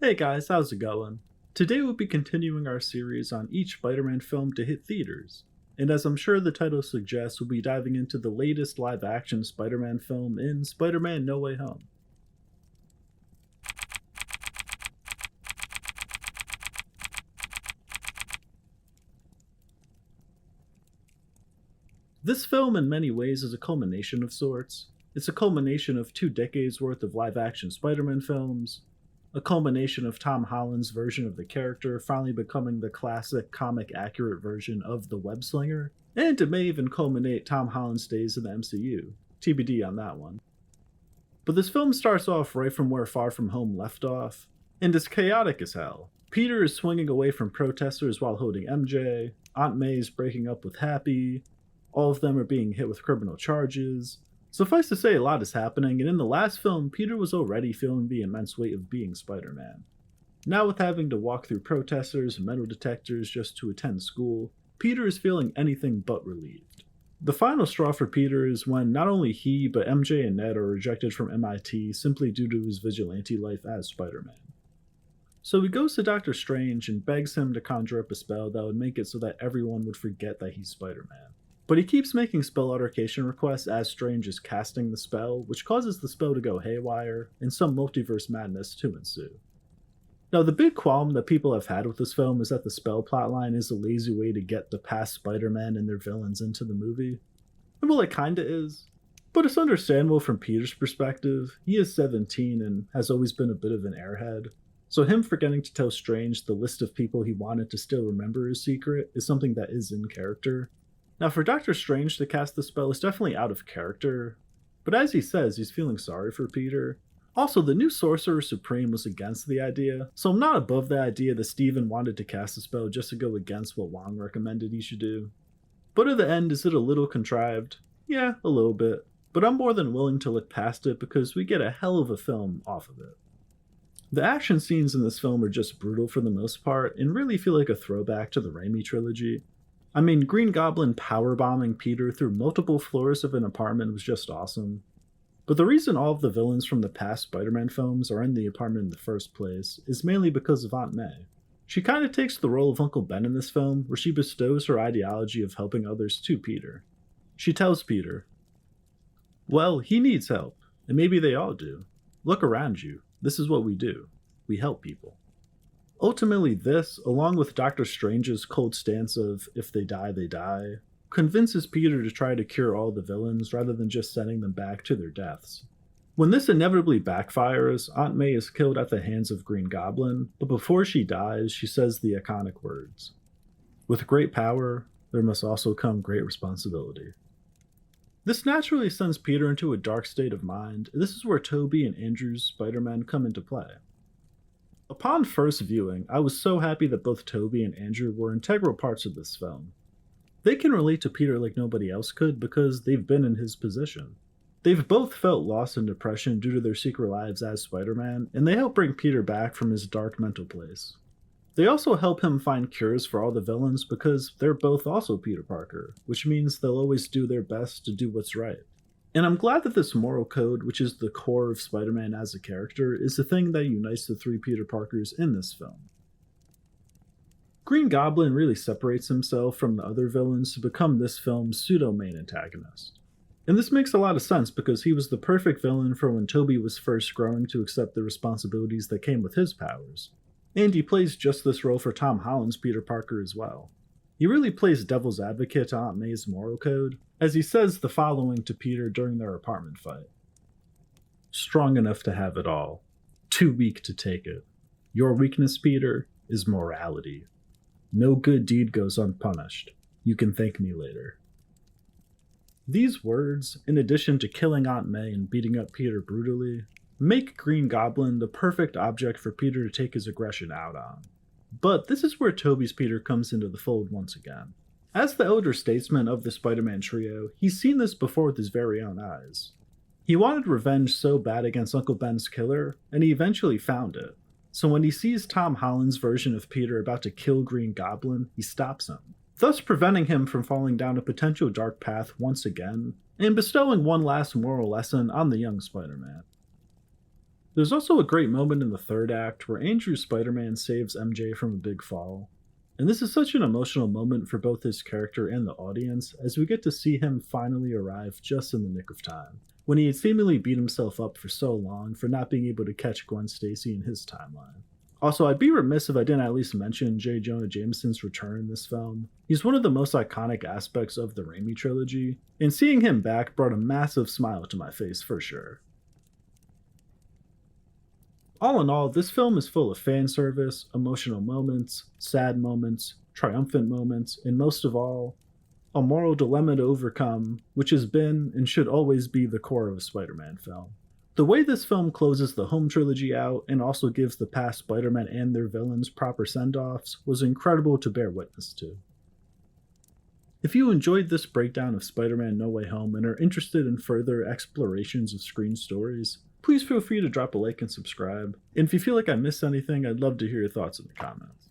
Hey guys, how's it going? Today we'll be continuing our series on each Spider-Man film to hit theaters. And as I'm sure the title suggests, we'll be diving into the latest live-action Spider-Man film in Spider-Man No Way Home. This film in many ways is a culmination of sorts. It's a culmination of 2 decades worth of live-action Spider-Man films, a culmination of Tom Holland's version of the character finally becoming the classic comic accurate version of the web slinger, and it may even culminate Tom Holland's days in the MCU. TBD on that one. But this film starts off right from where Far From Home left off, and is chaotic as hell. Peter is swinging away from protesters while holding MJ, Aunt May is breaking up with Happy, all of them are being hit with criminal charges. Suffice to say, a lot is happening, and in the last film, Peter was already feeling the immense weight of being Spider-Man. Now with having to walk through protesters and metal detectors just to attend school, Peter is feeling anything but relieved. The final straw for Peter is when not only he, but MJ and Ned are rejected from MIT simply due to his vigilante life as Spider-Man. So he goes to Doctor Strange and begs him to conjure up a spell that would make it so that everyone would forget that he's Spider-Man. But he keeps making spell altercation requests as Strange is casting the spell, which causes the spell to go haywire, and some multiverse madness to ensue. Now, the big qualm that people have had with this film is that the spell plotline is a lazy way to get the past Spider-Man and their villains into the movie. And well, it kinda is. But it's understandable from Peter's perspective. He is 17 and has always been a bit of an airhead. So him forgetting to tell Strange the list of people he wanted to still remember his secret is something that is in character. Now, for Doctor Strange to cast the spell is definitely out of character, but as he says, he's feeling sorry for Peter. Also, the new Sorcerer Supreme was against the idea, so I'm not above the idea that Steven wanted to cast the spell just to go against what Wong recommended he should do. But at the end, is it a little contrived? Yeah, a little bit, but I'm more than willing to look past it because we get a hell of a film off of it. The action scenes in this film are just brutal for the most part, and really feel like a throwback to the Raimi trilogy. I mean, Green Goblin powerbombing Peter through multiple floors of an apartment was just awesome. But the reason all of the villains from the past Spider-Man films are in the apartment in the first place is mainly because of Aunt May. She kinda takes the role of Uncle Ben in this film, where she bestows her ideology of helping others to Peter. She tells Peter, "Well, he needs help, and maybe they all do. Look around you, this is what we do. We help people." Ultimately, this, along with Doctor Strange's cold stance of if they die, they die, convinces Peter to try to cure all the villains rather than just sending them back to their deaths. When this inevitably backfires, Aunt May is killed at the hands of Green Goblin, but before she dies, she says the iconic words, "With great power, there must also come great responsibility." This naturally sends Peter into a dark state of mind, and this is where Tobey and Andrew's Spider-Man come into play. Upon first viewing, I was so happy that both Tobey and Andrew were integral parts of this film. They can relate to Peter like nobody else could because they've been in his position. They've both felt loss and depression due to their secret lives as Spider-Man, and they help bring Peter back from his dark mental place. They also help him find cures for all the villains because they're both also Peter Parker, which means they'll always do their best to do what's right. And I'm glad that this moral code, which is the core of Spider-Man as a character, is the thing that unites the three Peter Parkers in this film. Green Goblin really separates himself from the other villains to become this film's pseudo-main antagonist. And this makes a lot of sense because he was the perfect villain for when Tobey was first growing to accept the responsibilities that came with his powers. And he plays just this role for Tom Holland's Peter Parker as well. He really plays devil's advocate to Aunt May's moral code, as he says the following to Peter during their apartment fight. "Strong enough to have it all, too weak to take it. Your weakness, Peter, is morality. No good deed goes unpunished. You can thank me later." These words, in addition to killing Aunt May and beating up Peter brutally, make Green Goblin the perfect object for Peter to take his aggression out on. But this is where Tobey's Peter comes into the fold once again. As the elder statesman of the Spider-Man trio, he's seen this before with his very own eyes. He wanted revenge so bad against Uncle Ben's killer, and he eventually found it. So when he sees Tom Holland's version of Peter about to kill Green Goblin, he stops him, thus preventing him from falling down a potential dark path once again, and bestowing one last moral lesson on the young Spider-Man. There's also a great moment in the third act where Andrew Spider-Man saves MJ from a big fall. And this is such an emotional moment for both his character and the audience, as we get to see him finally arrive just in the nick of time, when he had seemingly beat himself up for so long for not being able to catch Gwen Stacy in his timeline. Also, I'd be remiss if I didn't at least mention J. Jonah Jameson's return in this film. He's one of the most iconic aspects of the Raimi trilogy, and seeing him back brought a massive smile to my face for sure. All in all, this film is full of fan service, emotional moments, sad moments, triumphant moments, and most of all, a moral dilemma to overcome, which has been and should always be the core of a Spider Man film. The way this film closes the home trilogy out and also gives the past Spider Man and their villains proper send offs was incredible to bear witness to. If you enjoyed this breakdown of Spider Man No Way Home and are interested in further explorations of screen stories, please feel free to drop a like and subscribe. And if you feel like I missed anything, I'd love to hear your thoughts in the comments.